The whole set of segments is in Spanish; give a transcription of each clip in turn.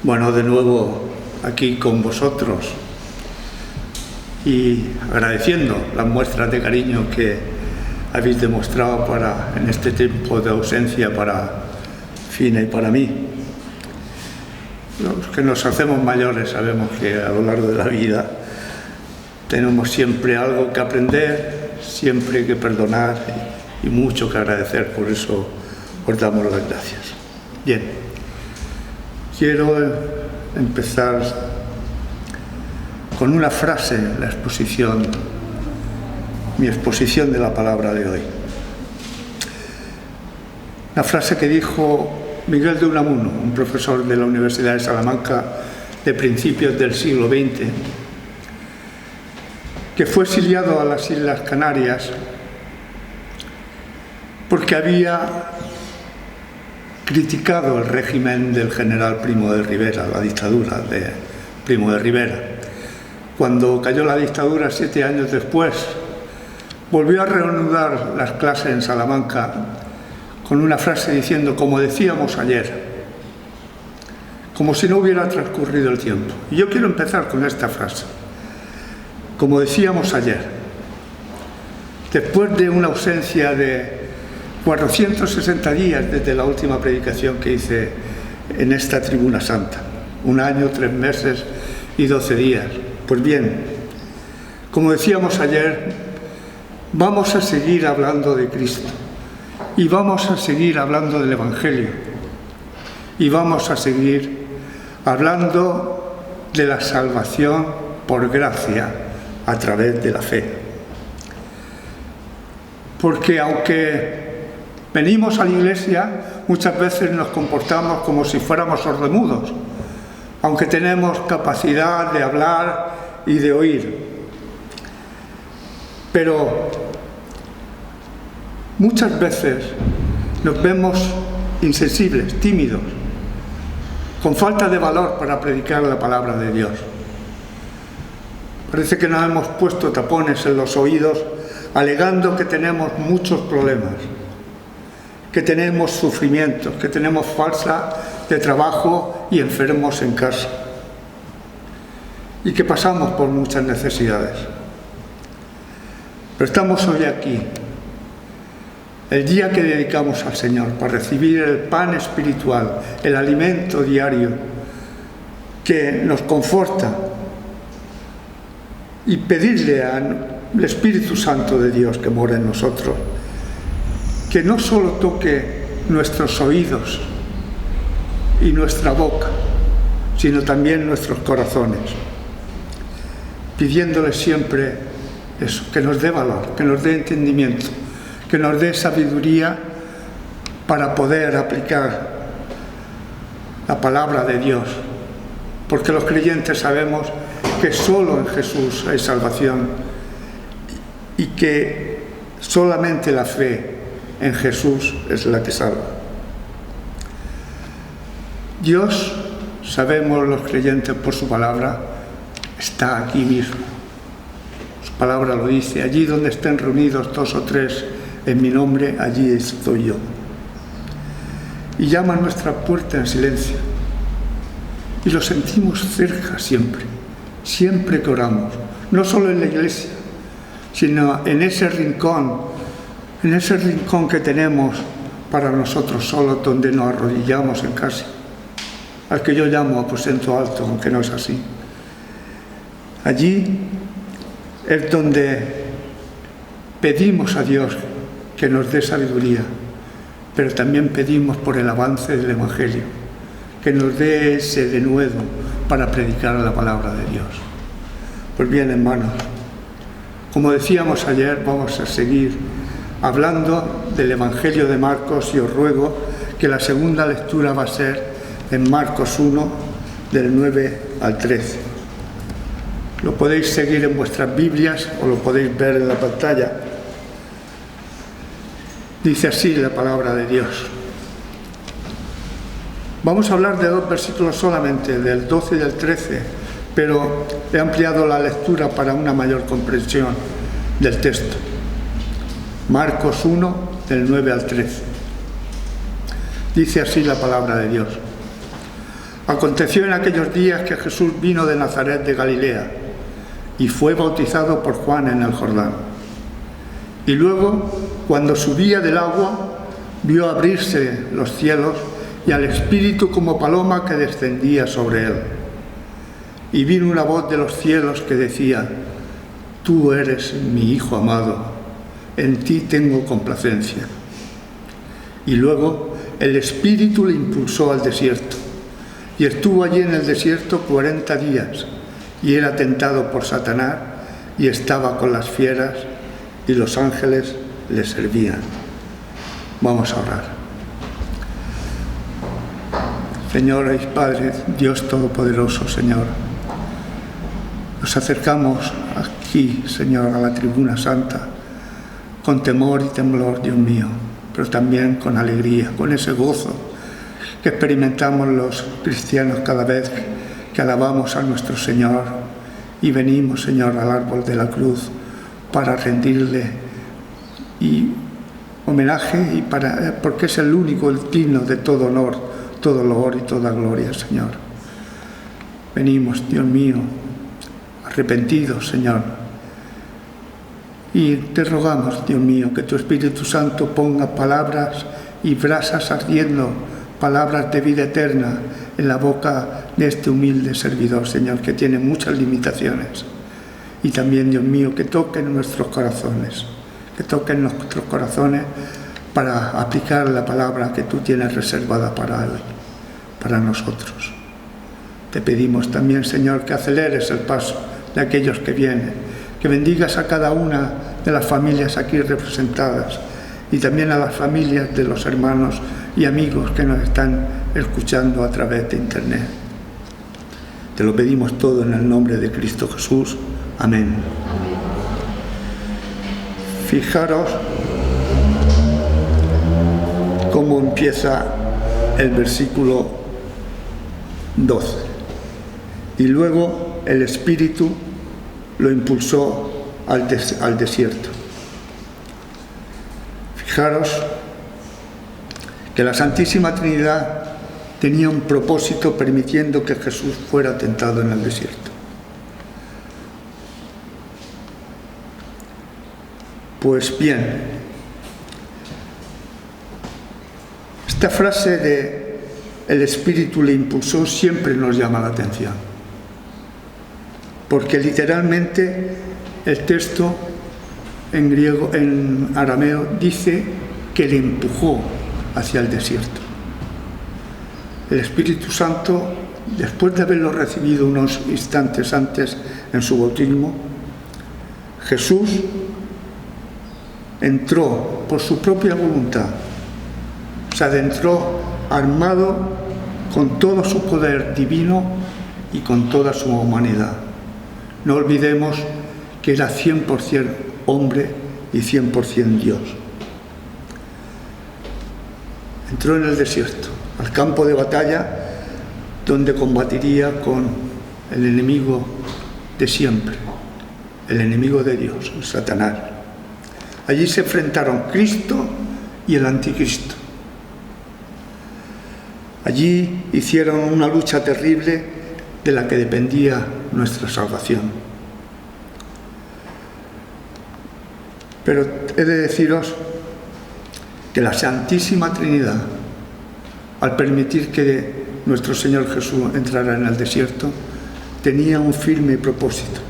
Bueno, de nuevo aquí con vosotros y agradeciendo las muestras de cariño que habéis demostrado en este tiempo de ausencia para Fina y para mí. Los que nos hacemos mayores sabemos que a lo largo de la vida tenemos siempre algo que aprender, siempre que perdonar y mucho que agradecer, por eso os damos las gracias. Bien, quiero empezar con una frase en la exposición, mi exposición de la palabra de hoy. La frase que dijo Miguel de Unamuno, un profesor de la Universidad de Salamanca de principios del siglo XX, que fue exiliado a las Islas Canarias porque había criticado el régimen del general Primo de Rivera, la dictadura de Primo de Rivera. Cuando cayó la dictadura 7 años después, volvió a reanudar las clases en Salamanca con una frase diciendo, como decíamos ayer, como si no hubiera transcurrido el tiempo. Y yo quiero empezar con esta frase, como decíamos ayer, después de una ausencia de 460 días desde la última predicación que hice en esta tribuna santa, 1 año, 3 meses y 12 días. Pues bien, como decíamos ayer, vamos a seguir hablando de Cristo y vamos a seguir hablando del Evangelio y vamos a seguir hablando de la salvación por gracia a través de la fe. Porque aunque venimos a la iglesia, muchas veces nos comportamos como si fuéramos sordomudos, aunque tenemos capacidad de hablar y de oír. Pero muchas veces nos vemos insensibles, tímidos, con falta de valor para predicar la palabra de Dios. Parece que nos hemos puesto tapones en los oídos, alegando que tenemos muchos problemas, que tenemos sufrimientos, que tenemos falta de trabajo y enfermos en casa, y que pasamos por muchas necesidades. Pero estamos hoy aquí, el día que dedicamos al Señor para recibir el pan espiritual, el alimento diario que nos conforta, y pedirle al Espíritu Santo de Dios que mora en nosotros, que no solo toque nuestros oídos y nuestra boca, sino también nuestros corazones, pidiéndole siempre eso, que nos dé valor, que nos dé entendimiento, que nos dé sabiduría para poder aplicar la palabra de Dios, porque los creyentes sabemos que solo en Jesús hay salvación y que solamente la fe en Jesús es la que salva. Dios, sabemos los creyentes por su palabra, está aquí mismo. Su palabra lo dice, allí donde estén reunidos 2 o 3 en mi nombre, allí estoy yo. Y llama a nuestra puerta en silencio. Y lo sentimos cerca siempre, siempre que oramos, no solo en la iglesia, sino en ese rincón que tenemos para nosotros solos, donde nos arrodillamos en casa, al que yo llamo aposento alto, aunque no es así. Allí es donde pedimos a Dios que nos dé sabiduría, pero también pedimos por el avance del Evangelio, que nos dé ese denuedo para predicar la palabra de Dios. Pues bien, hermanos, como decíamos ayer, vamos a seguir hablando del Evangelio de Marcos y os ruego que la segunda lectura va a ser en Marcos 1, del 9 al 13. Lo podéis seguir en vuestras Biblias o lo podéis ver en la pantalla. Dice así la palabra de Dios. Vamos a hablar de 2 versículos solamente, del 12 y del 13, pero he ampliado la lectura para una mayor comprensión del texto. Marcos 1, del 9 al 13. Dice así la palabra de Dios. Aconteció en aquellos días que Jesús vino de Nazaret de Galilea y fue bautizado por Juan en el Jordán. Y luego, cuando subía del agua, vio abrirse los cielos y al Espíritu como paloma que descendía sobre él. Y vino una voz de los cielos que decía: Tú eres mi Hijo amado, en ti tengo complacencia. Y luego el Espíritu le impulsó al desierto, y estuvo allí en el desierto 40 días, y era tentado por Satanás, y estaba con las fieras, y los ángeles le servían. Vamos a orar. Señor y Padre, Dios Todopoderoso, Señor, nos acercamos aquí, Señor, a la tribuna santa, con temor y temblor, Dios mío, pero también con alegría, con ese gozo que experimentamos los cristianos cada vez que alabamos a nuestro Señor y venimos, Señor, al árbol de la cruz para rendirle y homenaje y porque es el único, el digno de todo honor, todo loor y toda gloria, Señor. Venimos, Dios mío, arrepentidos, Señor, y te rogamos, Dios mío, que tu Espíritu Santo ponga palabras y brasas ardiendo, palabras de vida eterna en la boca de este humilde servidor, Señor, que tiene muchas limitaciones. Y también, Dios mío, que toquen nuestros corazones, para aplicar la palabra que tú tienes reservada para nosotros. Te pedimos también, Señor, que aceleres el paso de aquellos que vienen, que bendigas a cada una de las familias aquí representadas y también a las familias de los hermanos y amigos que nos están escuchando a través de Internet. Te lo pedimos todo en el nombre de Cristo Jesús. Amén. Fijaros cómo empieza el versículo 12. Y luego el Espíritu lo impulsó al desierto. Fijaros que la Santísima Trinidad tenía un propósito permitiendo que Jesús fuera tentado en el desierto. Pues bien, esta frase de el Espíritu le impulsó siempre nos llama la atención, porque literalmente el texto en griego, en arameo, dice que le empujó hacia el desierto. El Espíritu Santo, después de haberlo recibido unos instantes antes en su bautismo, Jesús entró por su propia voluntad, se adentró armado con todo su poder divino y con toda su humanidad. No olvidemos que era 100% hombre y 100% Dios. Entró en el desierto, al campo de batalla, donde combatiría con el enemigo de siempre, el enemigo de Dios, Satanás. Allí se enfrentaron Cristo y el Anticristo. Allí hicieron una lucha terrible de la que dependía nuestra salvación. Pero he de deciros que la Santísima Trinidad, al permitir que nuestro Señor Jesús entrara en el desierto, tenía un firme propósito.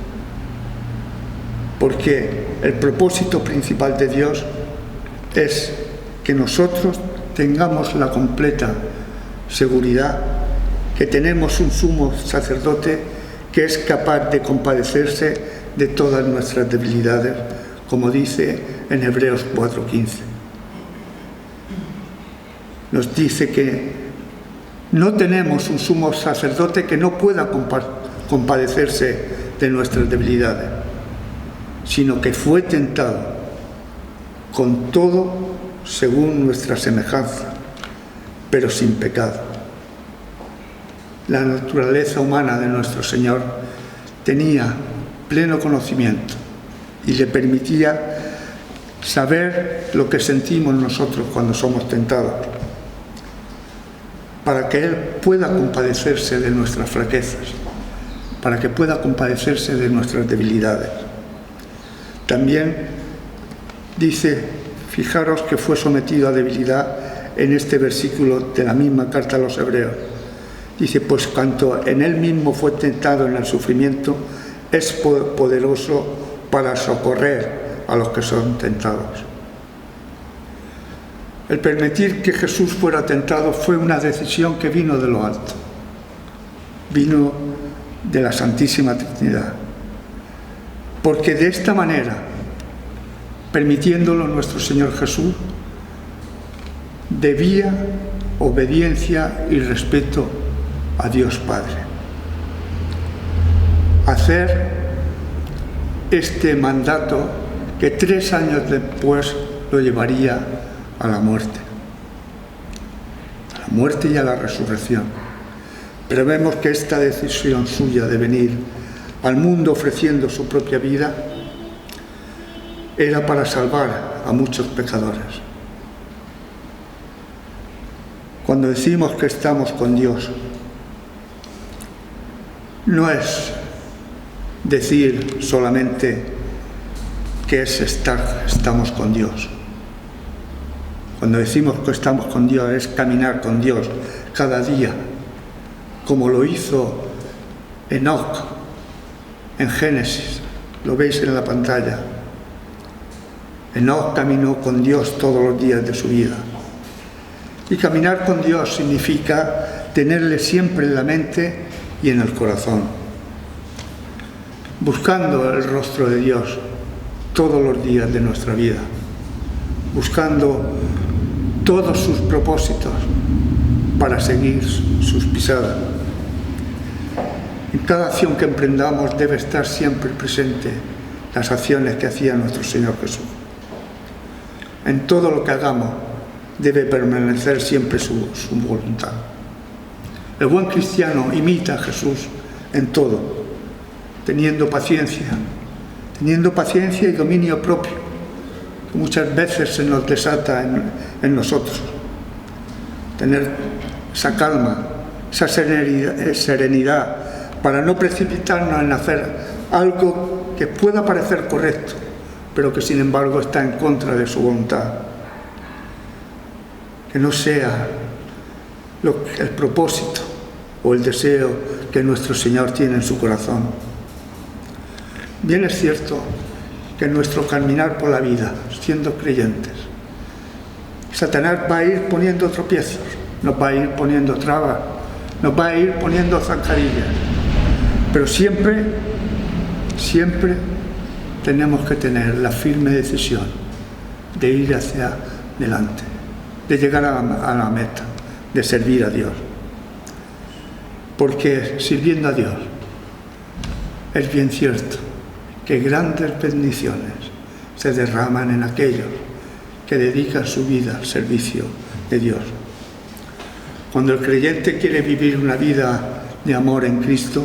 Porque el propósito principal de Dios es que nosotros tengamos la completa seguridad que tenemos un sumo sacerdote que es capaz de compadecerse de todas nuestras debilidades, como dice en Hebreos 4:15. Nos dice que no tenemos un sumo sacerdote que no pueda compadecerse de nuestras debilidades, sino que fue tentado con todo según nuestra semejanza, pero sin pecado. La naturaleza humana de nuestro Señor tenía pleno conocimiento y le permitía saber lo que sentimos nosotros cuando somos tentados. para que Él pueda compadecerse de nuestras flaquezas, para que pueda compadecerse de nuestras debilidades. También dice, fijaros que fue sometido a debilidad en este versículo de la misma carta a los Hebreos. Dice, pues cuanto en Él mismo fue tentado en el sufrimiento, es poderoso para socorrer a los que son tentados. El permitir que Jesús fuera tentado fue una decisión que vino de lo alto, vino de la Santísima Trinidad, porque de esta manera, permitiéndolo nuestro Señor Jesús, debía obediencia y respeto a Dios Padre. Hacer este mandato que 3 años después lo llevaría a la muerte y a la resurrección. Pero vemos que esta decisión suya de venir al mundo ofreciendo su propia vida era para salvar a muchos pecadores. Cuando decimos que estamos con Dios, no es decir solamente que estamos con Dios. Cuando decimos que estamos con Dios es caminar con Dios cada día, como lo hizo Enoc en Génesis, lo veis en la pantalla. Enoc caminó con Dios todos los días de su vida. Y caminar con Dios significa tenerle siempre en la mente y en el corazón, buscando el rostro de Dios todos los días de nuestra vida, buscando todos sus propósitos para seguir sus pisadas. En cada acción que emprendamos debe estar siempre presente las acciones que hacía nuestro Señor Jesús. En todo lo que hagamos debe permanecer siempre su voluntad. El buen cristiano imita a Jesús en todo, teniendo paciencia y dominio propio, que muchas veces se nos desata en nosotros. Tener esa calma, esa serenidad, para no precipitarnos en hacer algo que pueda parecer correcto, pero que sin embargo está en contra de su voluntad. Que no sea el propósito o el deseo que nuestro Señor tiene en su corazón. Bien es cierto que en nuestro caminar por la vida, siendo creyentes, Satanás va a ir poniendo tropiezos, nos va a ir poniendo trabas, nos va a ir poniendo zancadillas, pero siempre tenemos que tener la firme decisión de ir hacia adelante, de llegar a la meta, de servir a Dios. Porque sirviendo a Dios es bien cierto que grandes bendiciones se derraman en aquellos que dedican su vida al servicio de Dios. Cuando el creyente quiere vivir una vida de amor en Cristo,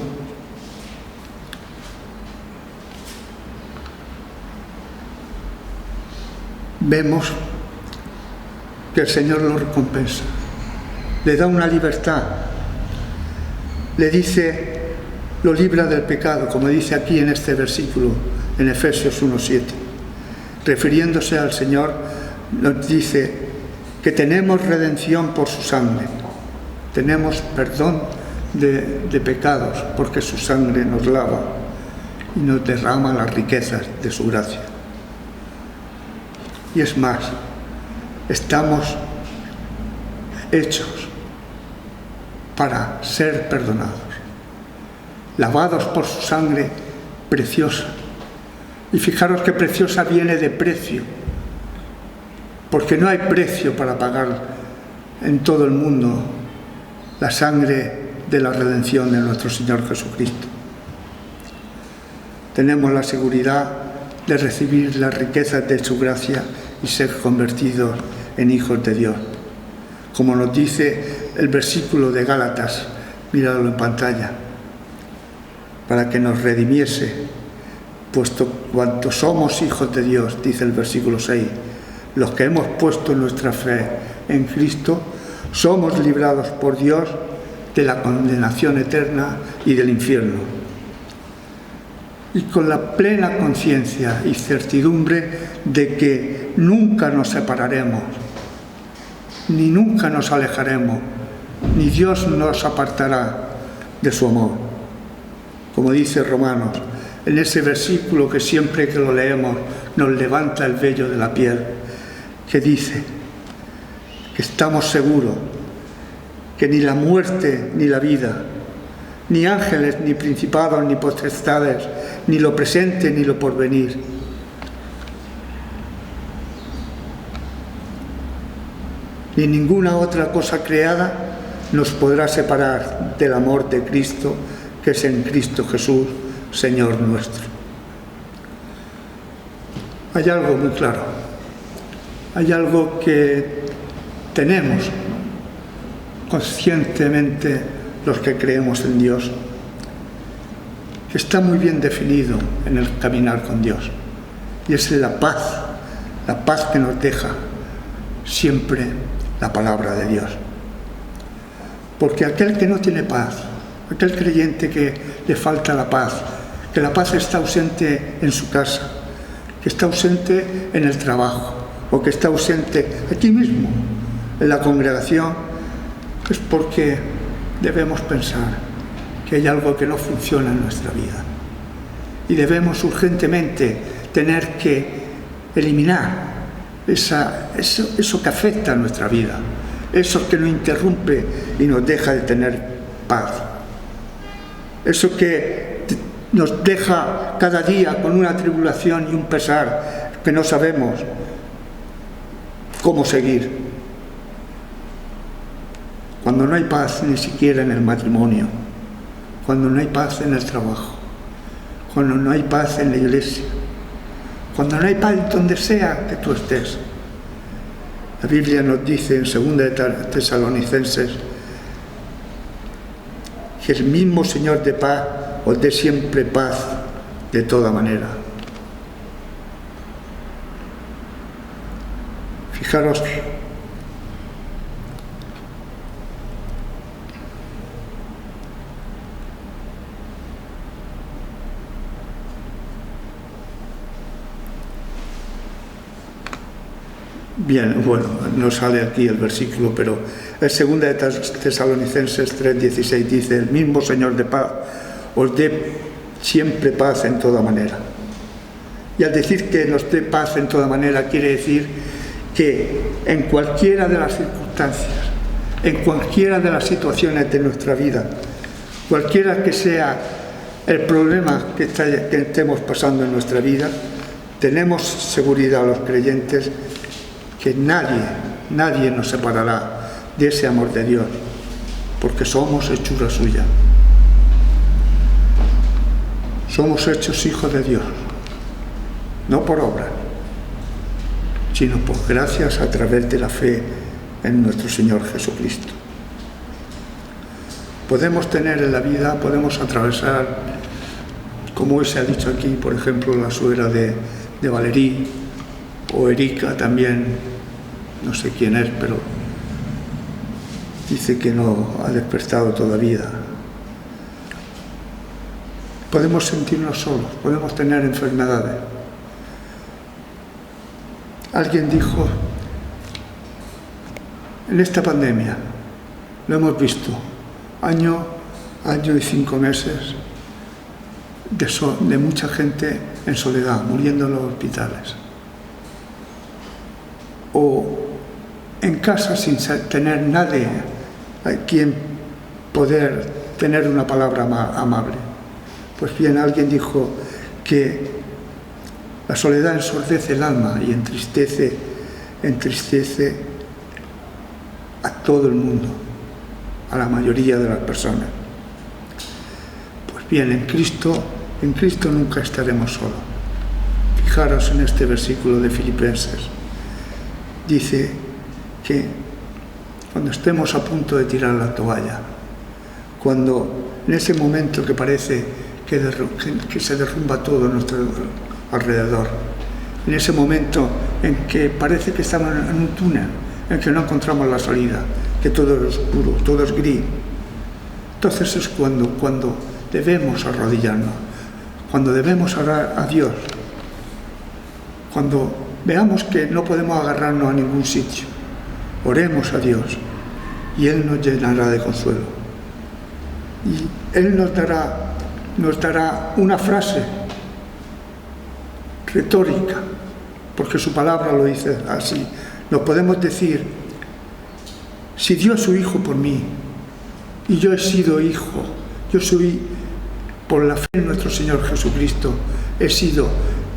vemos que el Señor lo recompensa, le da una libertad, le dice, lo libra del pecado, como dice aquí en este versículo, en Efesios 1:7. Refiriéndose al Señor, nos dice que tenemos redención por su sangre, tenemos perdón de pecados, porque su sangre nos lava y nos derrama las riquezas de su gracia. Y es más, estamos hechos para ser perdonados, lavados por su sangre preciosa. Y fijaros que preciosa viene de precio, porque no hay precio para pagar en todo el mundo la sangre de la redención de nuestro Señor Jesucristo. Tenemos la seguridad de recibir las riquezas de su gracia y ser convertidos en hijos de Dios. Como nos dice el versículo de Gálatas, míradlo en pantalla, para que nos redimiese, puesto cuanto somos hijos de Dios, dice el versículo 6, los que hemos puesto nuestra fe en Cristo, Somos librados por Dios de la condenación eterna y del infierno. Y con la plena conciencia y certidumbre de que nunca nos separaremos, ni nunca nos alejaremos, ni Dios nos apartará de su amor. Como dice Romanos, en ese versículo que siempre que lo leemos nos levanta el vello de la piel, que dice que estamos seguros que ni la muerte ni la vida, ni ángeles, ni principados, ni potestades, ni lo presente, ni lo porvenir, ni ninguna otra cosa creada nos podrá separar del amor de Cristo, que es en Cristo Jesús, Señor nuestro. Hay algo muy claro, hay algo que tenemos conscientemente los que creemos en Dios, que está muy bien definido en el caminar con Dios, y es la paz que nos deja siempre la palabra de Dios. Porque aquel que no tiene paz, aquel creyente que le falta la paz, que la paz está ausente en su casa, que está ausente en el trabajo, o que está ausente aquí mismo, en la congregación, es porque debemos pensar que hay algo que no funciona en nuestra vida. Y debemos urgentemente tener que eliminar eso que afecta a nuestra vida, eso que nos interrumpe y nos deja de tener paz, eso que nos deja cada día con una tribulación y un pesar que no sabemos cómo seguir. Cuando no hay paz ni siquiera en el matrimonio, cuando no hay paz en el trabajo, cuando no hay paz en la iglesia, cuando no hay paz donde sea que tú estés. La Biblia nos dice en 2 de Tesalonicenses que el mismo Señor de paz os dé siempre paz de toda manera. Fijaros, bien, bueno, no sale aquí el versículo, pero es 2 de Tesalonicenses 3:16, dice: el mismo Señor de paz os dé siempre paz en toda manera. Y al decir que nos dé paz en toda manera, quiere decir que en cualquiera de las circunstancias, en cualquiera de las situaciones de nuestra vida, cualquiera que sea el problema que estemos pasando en nuestra vida, tenemos seguridad los creyentes que nadie nos separará de ese amor de Dios, porque somos hechura suya. Somos hechos hijos de Dios, no por obra, sino por gracias a través de la fe en nuestro Señor Jesucristo. Podemos tener en la vida, podemos atravesar, como se ha dicho aquí, por ejemplo, la suegra de Valerí, o Erika también, no sé quién es, pero dice que no ha despertado todavía. Podemos sentirnos solos, podemos tener enfermedades. Alguien dijo, en esta pandemia, lo hemos visto, año y 5 meses de mucha gente en soledad, muriendo en los hospitales. O en casa sin tener nadie a quien poder tener una palabra amable. Pues bien, alguien dijo que la soledad ensordece el alma y entristece a todo el mundo, a la mayoría de las personas. Pues bien, en Cristo nunca estaremos solos. Fijaros en este versículo de Filipenses. Dice que cuando estemos a punto de tirar la toalla, cuando en ese momento que parece que se derrumba todo a nuestro alrededor, en ese momento en que parece que estamos en un túnel, en que no encontramos la salida, que todo es oscuro, todo es gris. Entonces es cuando debemos arrodillarnos, cuando debemos orar a Dios, cuando veamos que no podemos agarrarnos a ningún sitio, oremos a Dios y Él nos llenará de consuelo. Y Él nos dará una frase retórica, porque su palabra lo dice así. Nos podemos decir: si dio a su Hijo por mí, y yo he sido hijo, yo soy, por la fe en nuestro Señor Jesucristo, he sido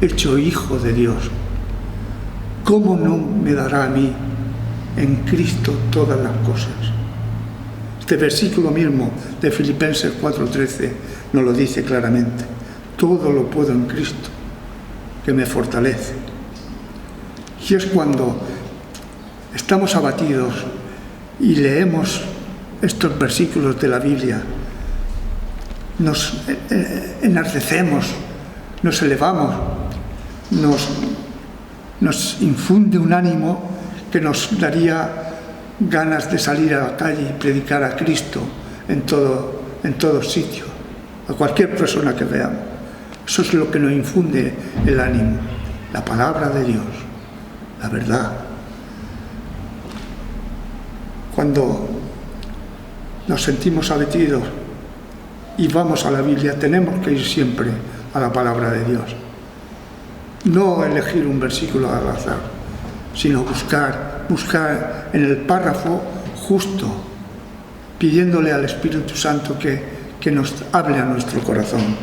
hecho hijo de Dios, ¿cómo no me dará a mí en Cristo todas las cosas? Este versículo mismo de Filipenses 4:13 nos lo dice claramente: todo lo puedo en Cristo, que me fortalece. Y es cuando estamos abatidos y leemos estos versículos de la Biblia, nos enardecemos, nos elevamos, nos infunde un ánimo que nos daría ganas de salir a la calle y predicar a Cristo en todo sitio, a cualquier persona que veamos. Eso es lo que nos infunde el ánimo, la palabra de Dios, la verdad. Cuando nos sentimos abatidos y vamos a la Biblia, tenemos que ir siempre a la palabra de Dios. No elegir un versículo al azar, sino buscar en el párrafo justo, pidiéndole al Espíritu Santo que nos hable a nuestro corazón.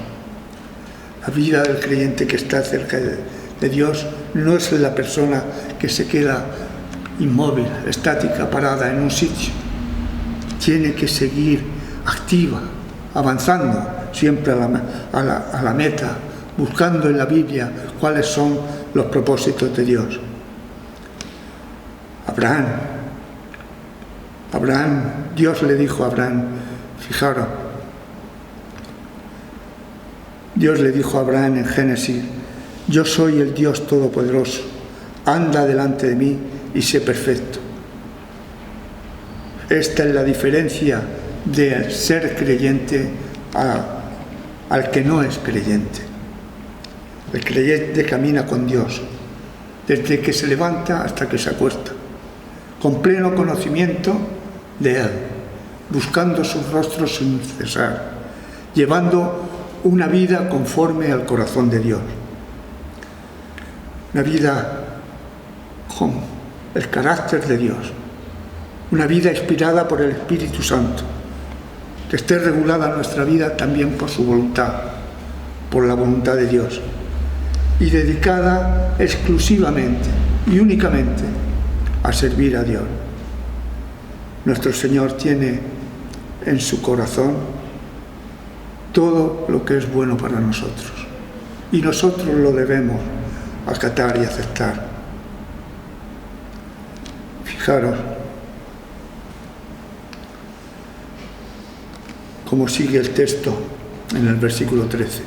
La vida del creyente que está cerca de Dios no es la persona que se queda inmóvil, estática, parada en un sitio. Tiene que seguir activa, avanzando siempre a la meta, buscando en la Biblia cuáles son los propósitos de Dios. Abraham, Dios le dijo a Abraham, fijaros, Dios le dijo a Abraham en Génesis: yo soy el Dios Todopoderoso, anda delante de mí y sé perfecto. Esta es la diferencia de ser creyente al que no es creyente. El creyente camina con Dios, desde que se levanta hasta que se acuesta, con pleno conocimiento de Él, buscando sus rostros sin cesar, llevando una vida conforme al corazón de Dios. Una vida con el carácter de Dios, una vida inspirada por el Espíritu Santo, que esté regulada nuestra vida también por su voluntad, por la voluntad de Dios, y dedicada exclusivamente y únicamente a servir a Dios. Nuestro Señor tiene en su corazón todo lo que es bueno para nosotros, y nosotros lo debemos acatar y aceptar. Fijaros cómo sigue el texto en el versículo 13.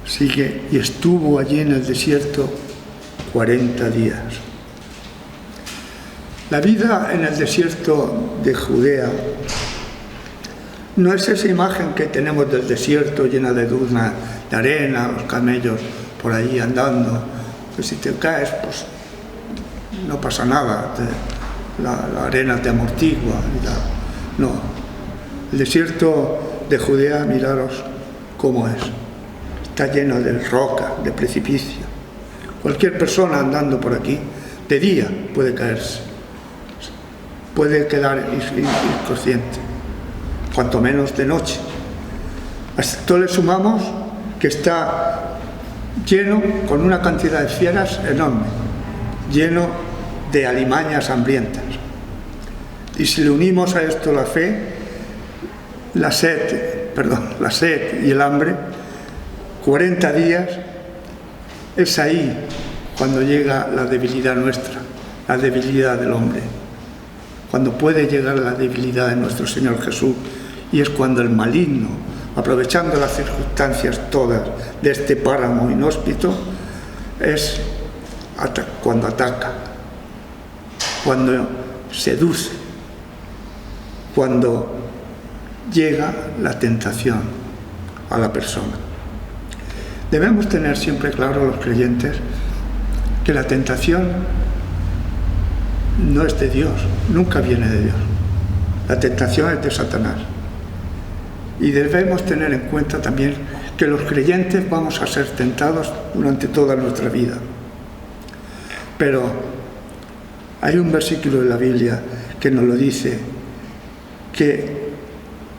Sigue: y estuvo allí en el desierto 40 días. La vida en el desierto de Judea no es esa imagen que tenemos del desierto llena de dunas, de arena, los camellos por ahí andando, que si te caes, pues no pasa nada, la arena te amortigua y tal. No, el desierto de Judea, miraros cómo es. Está lleno de roca, de precipicio. Cualquier persona andando por aquí, de día puede caerse, puede quedar inconsciente, cuanto menos de noche. A esto le sumamos que está lleno, con una cantidad de fieras enorme, lleno de alimañas hambrientas. Y si le unimos a esto la fe, la sed y el hambre, 40 días, es ahí cuando llega la debilidad nuestra, la debilidad del hombre, cuando puede llegar la debilidad de nuestro Señor Jesús, y es cuando el maligno, aprovechando las circunstancias todas de este páramo inhóspito, es cuando ataca, cuando seduce cuando llega la tentación a la persona. Debemos tener siempre claro los creyentes que la tentación no es de Dios, nunca viene de Dios. La tentación es de Satanás. Y debemos tener en cuenta también que los creyentes vamos a ser tentados durante toda nuestra vida. Pero hay un versículo de la Biblia que nos lo dice, que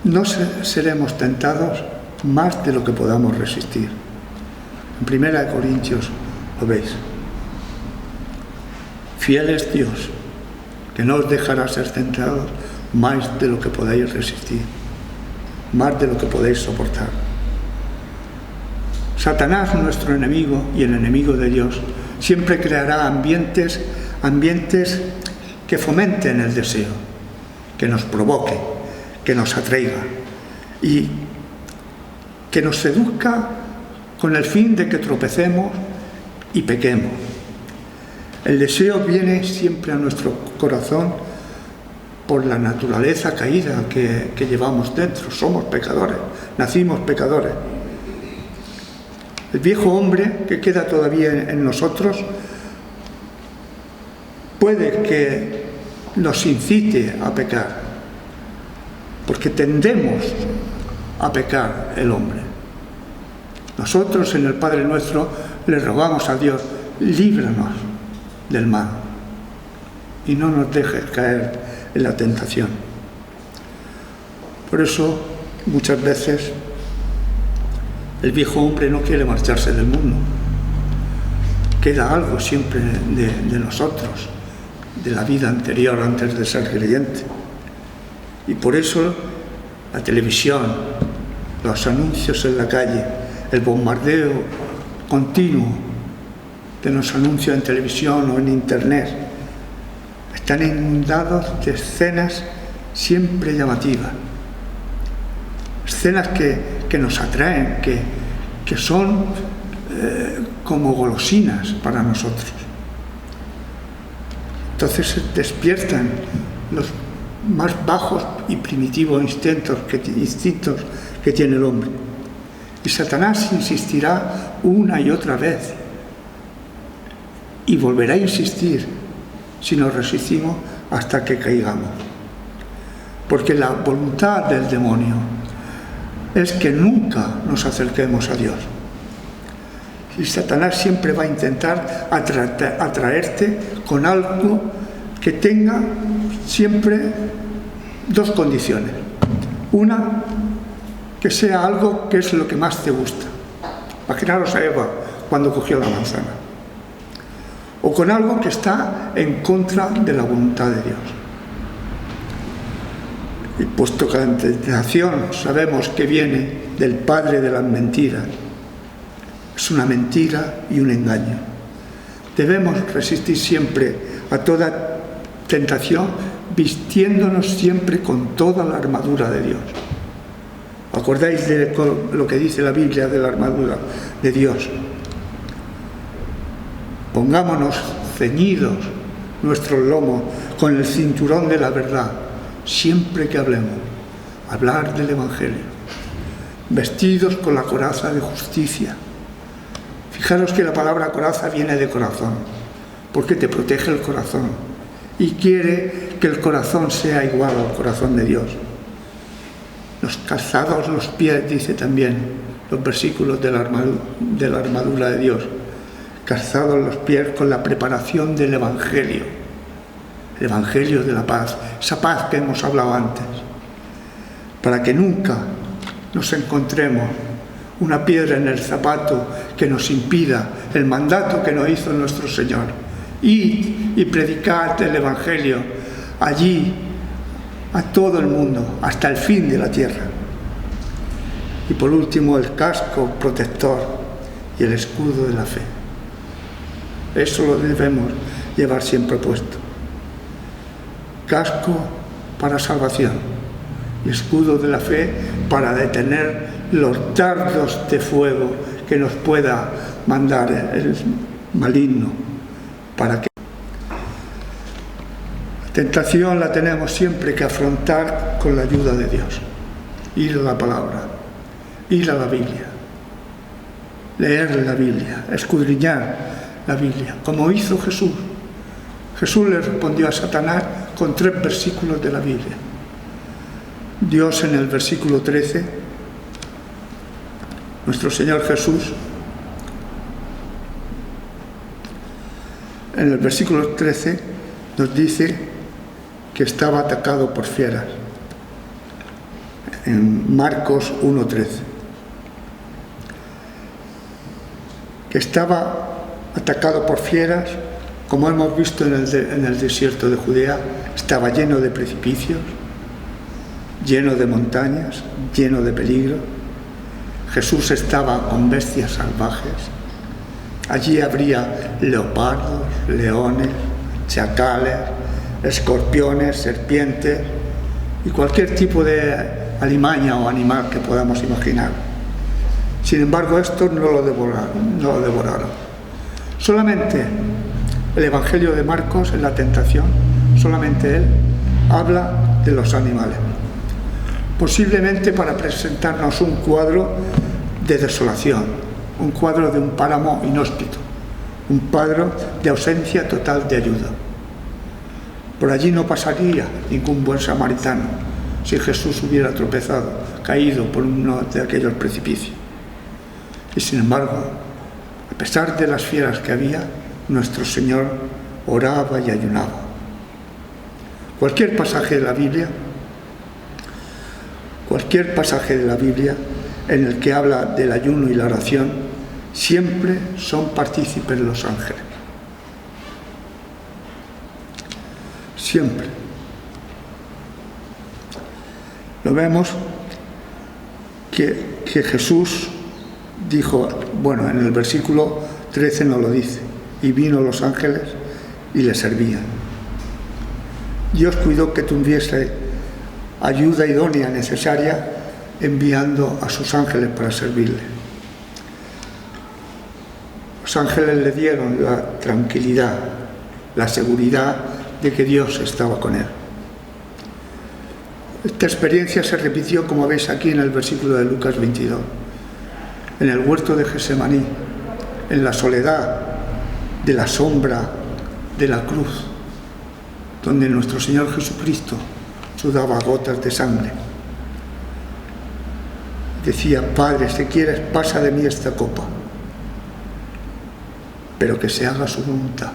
no seremos tentados más de lo que podamos resistir. En 1 Corintios lo veis. Fiel es Dios, que no os dejará ser tentados más de lo que podáis resistir, más de lo que podéis soportar. Satanás, nuestro enemigo y el enemigo de Dios, siempre creará ambientes que fomenten el deseo, que nos provoque, que nos atraiga y que nos seduzca con el fin de que tropecemos y pequemos. El deseo viene siempre a nuestro corazón por la naturaleza caída que llevamos dentro. Somos pecadores, nacimos pecadores. El viejo hombre que queda todavía en nosotros puede que nos incite a pecar, porque tendemos a pecar el hombre. Nosotros en el Padre Nuestro le rogamos a Dios, líbranos del mal y no nos dejes caer en la tentación. Por eso muchas veces el viejo hombre no quiere marcharse del mundo. Queda algo siempre de nosotros, de la vida anterior antes de ser creyente. Y por eso la televisión, los anuncios en la calle, el bombardeo continuo de los anuncios en televisión o en internet, están inundados de escenas siempre llamativas, escenas que nos atraen, que son como golosinas para nosotros. Entonces se despiertan los más bajos y primitivos instintos que tiene el hombre. Y Satanás insistirá una y otra vez y volverá a insistir si nos resistimos hasta que caigamos. Porque la voluntad del demonio es que nunca nos acerquemos a Dios. Y Satanás siempre va a intentar atraerte con algo que tenga siempre dos condiciones. Una, que sea algo que es lo que más te gusta. Imaginaros a Eva cuando cogió la manzana. O con algo que está en contra de la voluntad de Dios. Y puesto que la tentación sabemos que viene del padre de las mentiras, es una mentira y un engaño. Debemos resistir siempre a toda tentación vistiéndonos siempre con toda la armadura de Dios. ¿Acordáis de lo que dice la Biblia de la armadura de Dios? Pongámonos ceñidos nuestros lomos con el cinturón de la verdad, siempre que hablemos, hablar del Evangelio, vestidos con la coraza de justicia. Fijaros que la palabra coraza viene de corazón, porque te protege el corazón y quiere que el corazón sea igual al corazón de Dios. Los calzados los pies, dice también los versículos de la armadura de Dios, calzados los pies con la preparación del Evangelio, el Evangelio de la paz, esa paz que hemos hablado antes, para que nunca nos encontremos una piedra en el zapato que nos impida el mandato que nos hizo nuestro Señor. Id y predicad el Evangelio allí a todo el mundo, hasta el fin de la tierra. Y por último, el casco protector y el escudo de la fe. Eso lo debemos llevar siempre puesto. Casco para salvación y escudo de la fe para detener los dardos de fuego que nos pueda mandar el maligno, para que la Tentación la tenemos siempre que afrontar con la ayuda de Dios. Ir a la palabra, ir a la Biblia, leer la Biblia, escudriñar la Biblia, como hizo Jesús. Jesús le respondió a Satanás con 3 versículos de la Biblia. Dios en el versículo 13, nuestro Señor Jesús, en el versículo 13 nos dice que estaba atacado por fieras. En Marcos 1:13. Que estaba atacado por fieras, como hemos visto en el desierto de Judea, estaba lleno de precipicios, lleno de montañas, lleno de peligro. Jesús estaba con bestias salvajes. Allí habría leopardos, leones, chacales, escorpiones, serpientes y cualquier tipo de alimaña o animal que podamos imaginar. Sin embargo, estos no lo devoraron. Solamente el Evangelio de Marcos, en la tentación, solamente él habla de los animales. Posiblemente para presentarnos un cuadro de desolación, un cuadro de un páramo inhóspito, un cuadro de ausencia total de ayuda. Por allí no pasaría ningún buen samaritano si Jesús hubiera tropezado, caído por uno de aquellos precipicios. Y sin embargo, a pesar de las fieras que había, nuestro Señor oraba y ayunaba. Cualquier pasaje de la Biblia en el que habla del ayuno y la oración, siempre son partícipes los ángeles. Siempre. Lo vemos que Jesús dijo, bueno, en el versículo 13 nos lo dice, y vino los ángeles y le servían. Dios cuidó que tuviese ayuda idónea necesaria, enviando a sus ángeles para servirle. Los ángeles le dieron la tranquilidad, la seguridad de que Dios estaba con él. Esta experiencia se repitió, como veis aquí en el versículo de Lucas 22, en el huerto de Getsemaní, en la soledad de la sombra de la cruz, donde nuestro Señor Jesucristo sudaba gotas de sangre. Decía, Padre, si quieres, pasa de mí esta copa, pero que se haga su voluntad.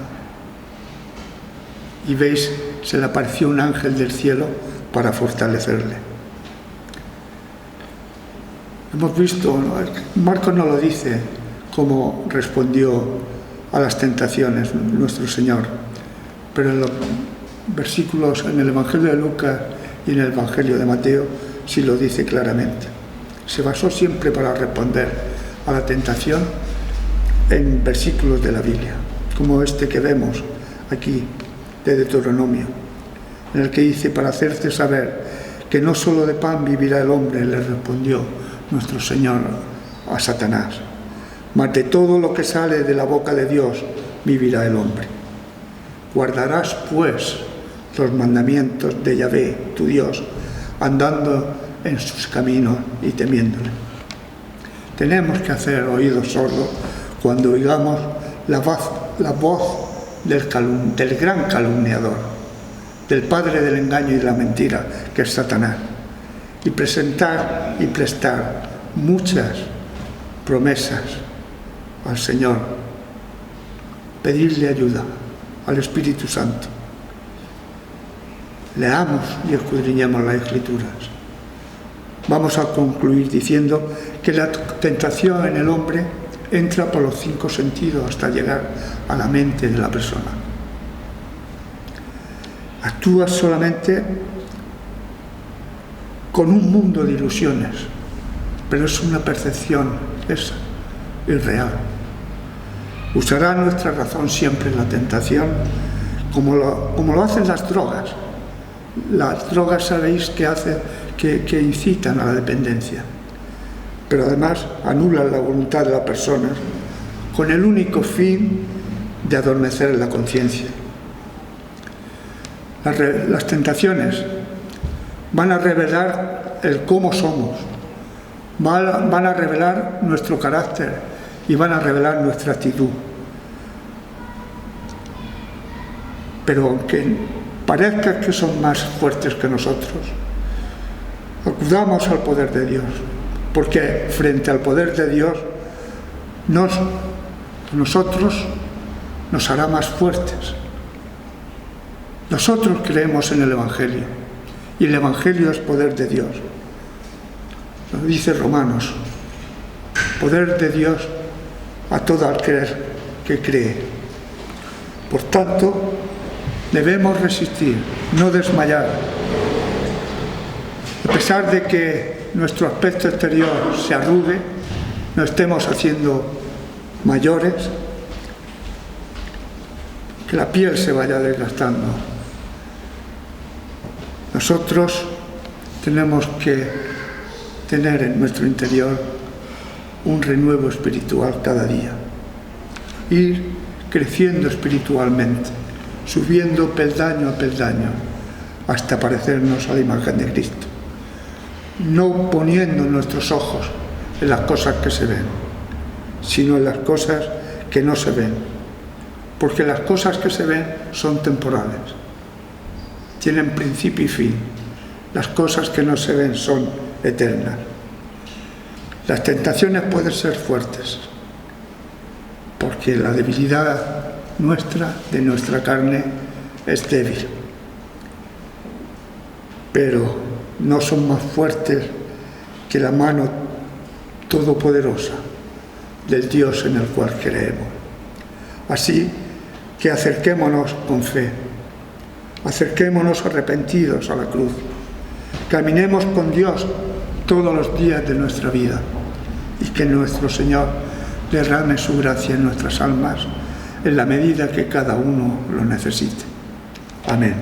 Y veis, se le apareció un ángel del cielo para fortalecerle. Hemos visto, Marcos no lo dice, cómo respondió a las tentaciones nuestro Señor, pero en los versículos, en el Evangelio de Lucas y en el Evangelio de Mateo, sí lo dice claramente. Se basó siempre para responder a la tentación en versículos de la Biblia, como este que vemos aquí de Deuteronomio, en el que dice, para hacerte saber que no solo de pan vivirá el hombre, le respondió nuestro Señor a Satanás, mas de todo lo que sale de la boca de Dios vivirá el hombre. Guardarás pues los mandamientos de Yahvé, tu Dios, andando en sus caminos y temiéndole. Tenemos que hacer oídos sordos cuando oigamos la voz del gran calumniador, del padre del engaño y de la mentira, que es Satanás, y presentar y prestar muchas promesas al Señor, pedirle ayuda al Espíritu Santo. Leamos y escudriñemos las Escrituras. Vamos a concluir diciendo que la tentación en el hombre entra por los 5 sentidos hasta llegar a la mente de la persona. Actúa solamente con un mundo de ilusiones, pero es una percepción esa, irreal. Usará nuestra razón siempre en la tentación, como lo hacen las drogas. Las drogas, sabéis, que incitan a la dependencia, pero además anulan la voluntad de la persona con el único fin de adormecer la conciencia. Las tentaciones van a revelar el cómo somos, van a revelar nuestro carácter y van a revelar nuestra actitud. Pero aunque parezca que son más fuertes que nosotros, acudamos al poder de Dios, porque frente al poder de Dios nosotros nos hará más fuertes. Nosotros creemos en el Evangelio, y el Evangelio es poder de Dios. Lo dice Romanos: poder de Dios a todo aquel que cree. Por tanto, debemos resistir, no desmayar. A pesar de que nuestro aspecto exterior se arrugue, nos estemos haciendo mayores, que la piel se vaya desgastando. Nosotros tenemos que tener en nuestro interior un renuevo espiritual cada día, ir creciendo espiritualmente, subiendo peldaño a peldaño hasta parecernos a la imagen de Cristo, no poniendo nuestros ojos en las cosas que se ven, sino en las cosas que no se ven, porque las cosas que se ven son temporales, tienen principio y fin. Las cosas que no se ven son eternas. Las tentaciones pueden ser fuertes, porque la debilidad de nuestra carne, es débil, pero no son más fuertes que la mano todopoderosa del Dios en el cual creemos. Así que acerquémonos con fe, acerquémonos arrepentidos a la cruz, caminemos con Dios todos los días de nuestra vida, y que nuestro Señor derrame su gracia en nuestras almas en la medida que cada uno lo necesite. Amén.